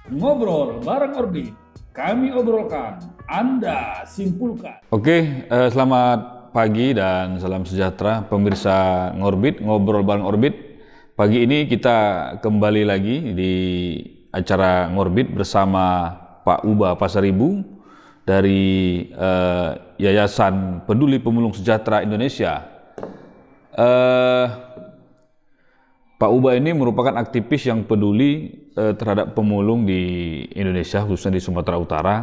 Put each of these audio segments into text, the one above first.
Ngobrol bareng Orbit. Kami obrolkan, Anda simpulkan. Oke, selamat pagi dan salam sejahtera pemirsa Ngorbit, ngobrol bareng Orbit. Pagi ini kita kembali lagi di acara Ngorbit bersama Pak Uba Pasaribu dari Yayasan Peduli Pemulung Sejahtera Indonesia. Pak Uba ini merupakan aktivis yang peduli terhadap pemulung di Indonesia, khususnya di Sumatera Utara.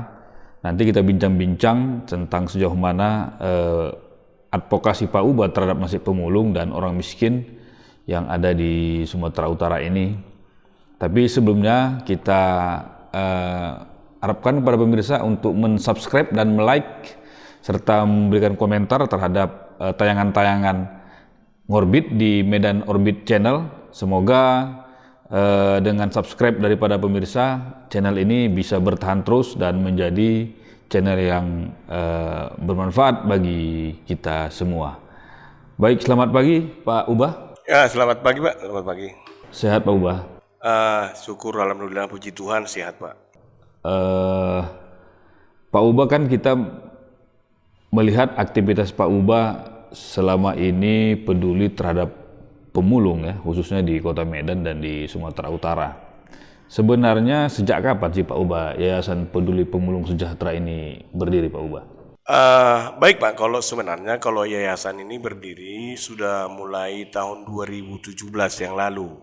Nanti kita bincang-bincang tentang sejauh mana advokasi Pak Uba terhadap nasib pemulung dan orang miskin yang ada di Sumatera Utara ini. Tapi sebelumnya kita harapkan kepada pemirsa untuk mensubscribe dan like serta memberikan komentar terhadap tayangan-tayangan Ngorbit di Medan Orbit Channel. Semoga dengan subscribe daripada pemirsa, channel ini bisa bertahan terus dan menjadi channel yang bermanfaat bagi kita semua. Baik, selamat pagi Pak Uba. Ya, selamat pagi Pak, selamat pagi. Sehat Pak Uba? Syukur alhamdulillah, puji Tuhan sehat Pak. Pak Uba, kan kita melihat aktivitas Pak Uba selama ini peduli terhadap pemulung ya, khususnya di Kota Medan dan di Sumatera Utara. Sebenarnya sejak kapan sih Pak Uba Yayasan Peduli Pemulung Sejahtera ini berdiri Pak Uba? Baik Pak, kalau yayasan ini berdiri sudah mulai tahun 2017 yang lalu.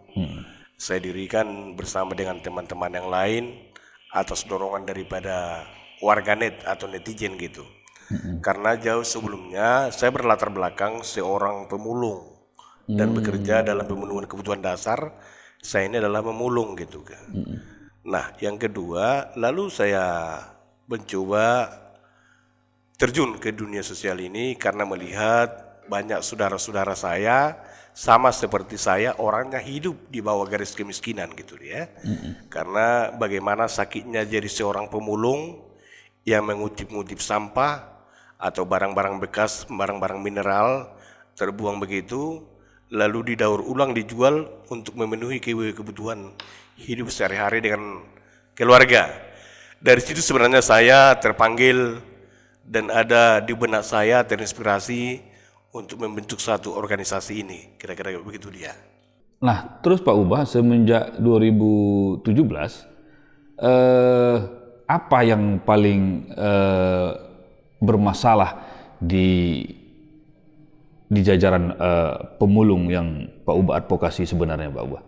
Saya dirikan bersama dengan teman-teman yang lain atas dorongan daripada warganet atau netizen gitu. Karena jauh sebelumnya saya berlatar belakang seorang pemulung dan bekerja dalam pemenuhan kebutuhan dasar. Saya ini adalah pemulung gitu kan. Nah, yang kedua, lalu saya mencoba terjun ke dunia sosial ini karena melihat banyak saudara-saudara saya sama seperti saya, orangnya hidup di bawah garis kemiskinan gitu ya. Karena bagaimana sakitnya jadi seorang pemulung yang mengutip-ngutip sampah atau barang-barang bekas, barang-barang mineral terbuang begitu, lalu didaur ulang, dijual untuk memenuhi kebutuhan hidup sehari-hari dengan keluarga. Dari situ sebenarnya saya terpanggil dan ada di benak saya terinspirasi untuk membentuk satu organisasi ini. Kira-kira begitu dia. Nah, terus Pak Uba semenjak 2017 apa yang paling bermasalah di jajaran pemulung yang Pak Uba advokasi sebenarnya Pak Uba?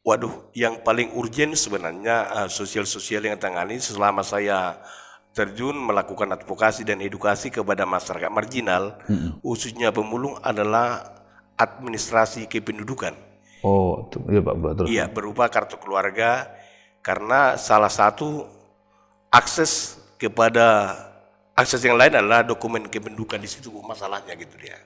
Waduh, yang paling urgent sebenarnya sosial-sosial yang tangani selama saya terjun melakukan advokasi dan edukasi kepada masyarakat marginal, khususnya pemulung, adalah administrasi kependudukan. Oh, iya Pak Uba, terus. Iya, berupa kartu keluarga, karena salah satu akses yang lain adalah dokumen kependudukan. Di situ masalahnya gitu dia.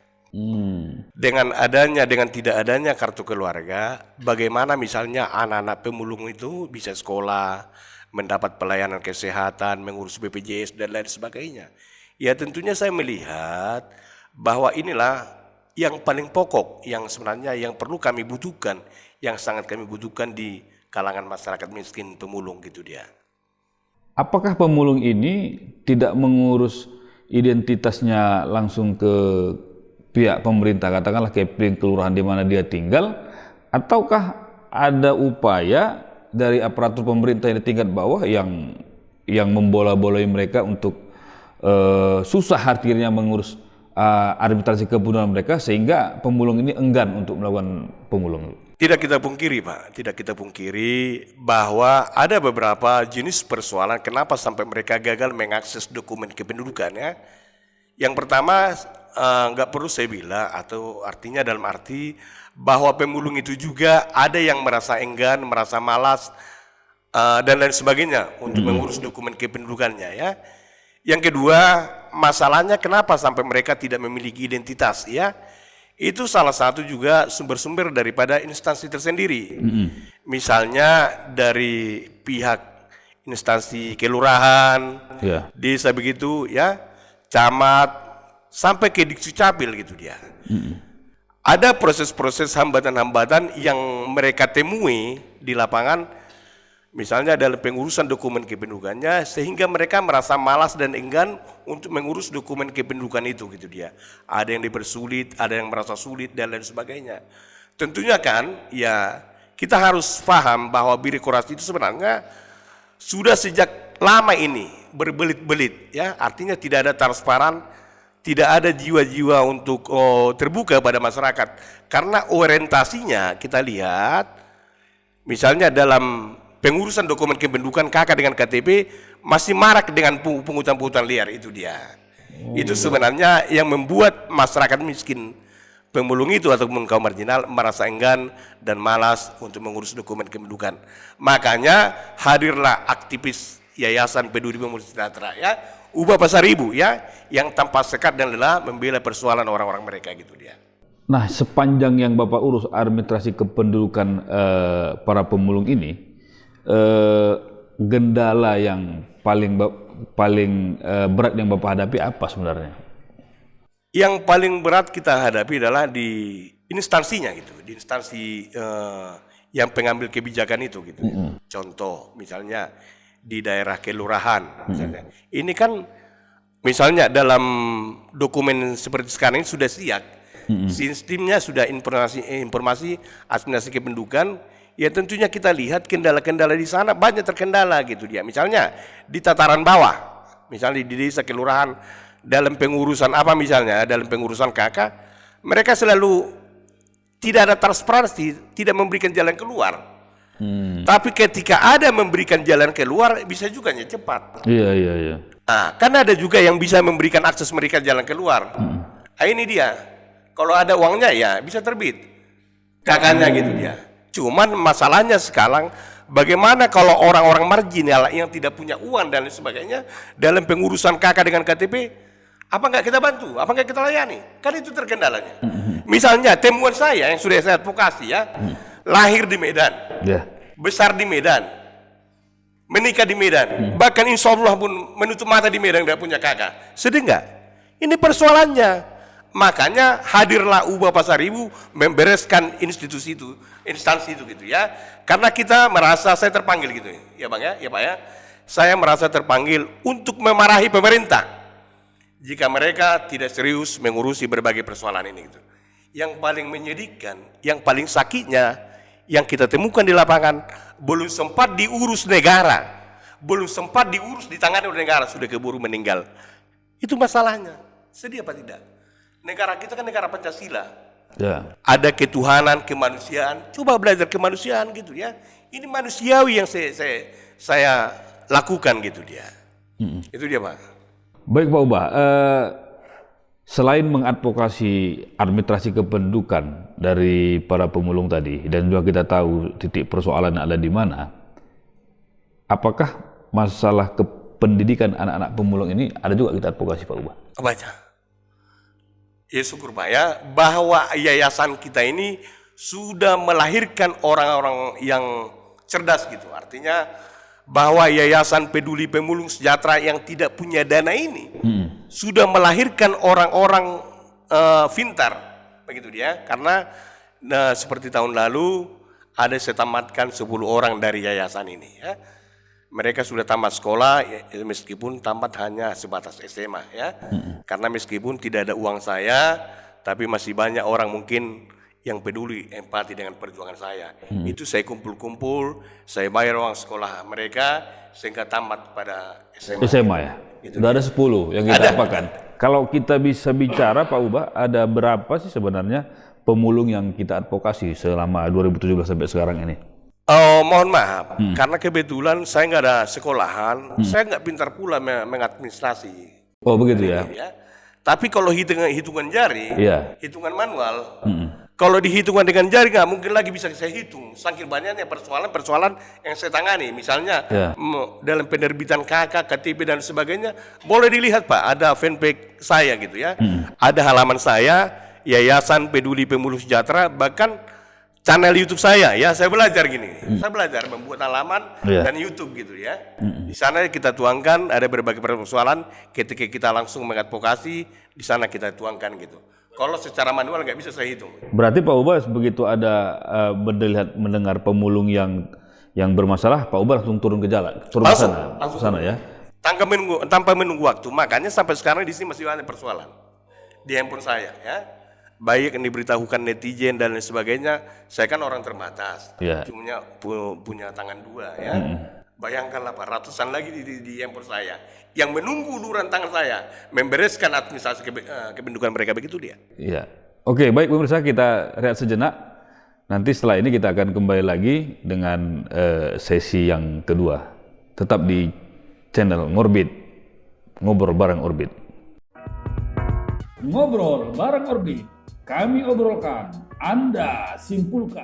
Dengan tidak adanya kartu keluarga, bagaimana misalnya anak-anak pemulung itu bisa sekolah, mendapat pelayanan kesehatan, mengurus BPJS dan lain sebagainya. Ya tentunya saya melihat bahwa inilah yang paling pokok, yang sebenarnya yang perlu kami butuhkan, yang sangat kami butuhkan di kalangan masyarakat miskin pemulung gitu dia. Apakah pemulung ini tidak mengurus identitasnya langsung ke pihak pemerintah, katakanlah keping kelurahan di mana dia tinggal, ataukah ada upaya dari aparatur pemerintah di tingkat bawah yang membola-bolai mereka untuk susah akhirnya mengurus administrasi kependudukan mereka sehingga pemulung ini enggan untuk melakukan pemulung? Tidak kita pungkiri Pak, tidak kita pungkiri bahwa ada beberapa jenis persoalan kenapa sampai mereka gagal mengakses dokumen kependudukan ya. Yang pertama, nggak perlu saya bilang, atau artinya dalam arti bahwa pemulung itu juga ada yang merasa enggan, merasa malas, dan lain sebagainya untuk mengurus dokumen kependudukannya ya. Yang kedua, masalahnya kenapa sampai mereka tidak memiliki identitas ya. Itu salah satu juga sumber-sumber daripada instansi tersendiri. Misalnya dari pihak instansi kelurahan, desa begitu ya, camat, sampai ke Dukcapil gitu dia. Ada proses-proses hambatan-hambatan yang mereka temui di lapangan Misalnya dalam pengurusan dokumen kependudukannya, sehingga mereka merasa malas dan enggan untuk mengurus dokumen kependudukan itu gitu dia. Ada yang dipersulit, ada yang merasa sulit dan lain sebagainya. Tentunya kan ya kita harus paham bahwa birokrasi itu sebenarnya sudah sejak lama ini berbelit-belit ya, artinya tidak ada transparan, tidak ada jiwa-jiwa untuk terbuka pada masyarakat. Karena orientasinya kita lihat misalnya dalam pengurusan dokumen kependudukan KK dengan KTP masih marak dengan pungutan-pungutan liar itu dia. Itu sebenarnya yang membuat masyarakat miskin pemulung itu ataupun kaum marginal merasa enggan dan malas untuk mengurus dokumen kependudukan. Makanya hadirlah aktivis Yayasan Peduli Pemulung Sejahtera ya, Ubah Pasar Ibu ya, yang tanpa sekat dan lelah membela persoalan orang-orang mereka gitu dia. Nah, sepanjang yang Bapak urus administrasi kependudukan para pemulung ini, gendala yang paling berat yang Bapak hadapi apa sebenarnya? Yang paling berat kita hadapi adalah di instansinya gitu, di instansi yang pengambil kebijakan itu gitu. Contoh misalnya di daerah kelurahan misalnya. Ini kan misalnya dalam dokumen seperti sekarang ini sudah siap. Sistemnya sudah informasi administrasi kependudukan. Ya tentunya kita lihat kendala-kendala di sana banyak terkendala gitu dia. Misalnya di tataran bawah, misalnya di desa kelurahan dalam pengurusan apa misalnya, dalam pengurusan KK, mereka selalu tidak ada transparansi, tidak memberikan jalan keluar. Tapi ketika ada memberikan jalan keluar, bisa juga cepat. Iya. Nah, kan ada juga yang bisa memberikan akses mereka jalan keluar. Nah, ini dia. Kalau ada uangnya ya bisa terbit. KK-nya gitu dia. Cuman masalahnya sekarang bagaimana kalau orang-orang marginal yang tidak punya uang dan lain sebagainya dalam pengurusan KK dengan KTP, apa nggak kita bantu, apa nggak kita layani? Kan itu terkendalanya. Misalnya temuan saya yang sudah saya advokasi ya, lahir di Medan, besar di Medan, menikah di Medan, bahkan insya Allah pun menutup mata di Medan nggak punya KK. Sedih nggak? Ini persoalannya. Makanya hadirlah Ubah Pasar Ibu membereskan institusi itu, instansi itu gitu ya. Karena kita merasa saya terpanggil gitu ya Bang ya Pak ya. Saya merasa terpanggil untuk memarahi pemerintah jika mereka tidak serius mengurusi berbagai persoalan ini gitu. Yang paling menyedihkan, yang paling sakitnya yang kita temukan di lapangan belum sempat diurus negara, belum sempat diurus ditangani oleh negara sudah keburu meninggal. Itu masalahnya. Sedih apa tidak? Negara kita kan negara Pancasila. Ya. Ada ketuhanan, kemanusiaan. Coba belajar kemanusiaan gitu ya. Ini manusiawi yang saya lakukan gitu dia. Itu dia Pak. Baik Pak Ubah. Selain mengadvokasi administrasi kependudukan dari para pemulung tadi dan juga kita tahu titik persoalan ada di mana, apakah masalah kependidikan anak-anak pemulung ini ada juga kita advokasi Pak Ubah? Baca. Ya syukur Pak ya, bahwa yayasan kita ini sudah melahirkan orang-orang yang cerdas gitu. Artinya bahwa Yayasan Peduli Pemulung Sejahtera yang tidak punya dana ini sudah melahirkan orang-orang pintar, begitu dia. Karena seperti tahun lalu ada saya tamatkan 10 orang dari yayasan ini ya. Mereka sudah tamat sekolah meskipun tamat hanya sebatas SMA ya. Karena meskipun tidak ada uang saya, tapi masih banyak orang mungkin yang peduli, empati dengan perjuangan saya. Itu saya kumpul-kumpul, saya bayar uang sekolah mereka sehingga tamat pada SMA ya? Itu sudah ada 10 yang kita apakan. Kalau kita bisa bicara Pak Ubah, ada berapa sih sebenarnya pemulung yang kita advokasi selama 2017 sampai sekarang ini? Oh, mohon maaf, karena kebetulan saya nggak ada sekolahan, saya nggak pintar pula mengadministrasi. Oh begitu ya? Tapi kalau hitungan jari, hitungan manual, kalau dihitungan dengan jari nggak mungkin lagi bisa saya hitung. Saking banyaknya persoalan-persoalan yang saya tangani. Misalnya dalam penerbitan KK, KTP dan sebagainya, boleh dilihat Pak, ada fanpage saya gitu ya, ada halaman saya, Yayasan Peduli Pemulung Sejahtera, bahkan channel YouTube saya ya, saya belajar gini. Saya belajar membuat halaman dan YouTube gitu ya. Di sana kita tuangkan ada berbagai persoalan, ketika kita langsung mengadvokasi, di sana kita tuangkan gitu. Kalau secara manual nggak bisa saya hitung. Berarti Pak Ubah begitu ada mendengar pemulung yang yang bermasalah, Pak Uber langsung turun ke jalan, turun ke sana ya. Tanpa menunggu waktu. Makanya sampai sekarang di sini masih ada persoalan di handphone saya ya. Baik yang diberitahukan netizen dan lain sebagainya, saya kan orang terbatas, Iya. punya tangan dua ya. Bayangkanlah Pak, ratusan lagi di handphone saya yang menunggu uluran tangan saya membereskan administrasi kependudukan mereka, begitu dia. Iya. Oke, baik pemirsa, kita rehat sejenak. Nanti setelah ini kita akan kembali lagi dengan sesi yang kedua. Tetap di channel Ngorbit, ngobrol bareng Orbit. Ngobrol bareng Orbit, kami obrolkan, Anda simpulkan.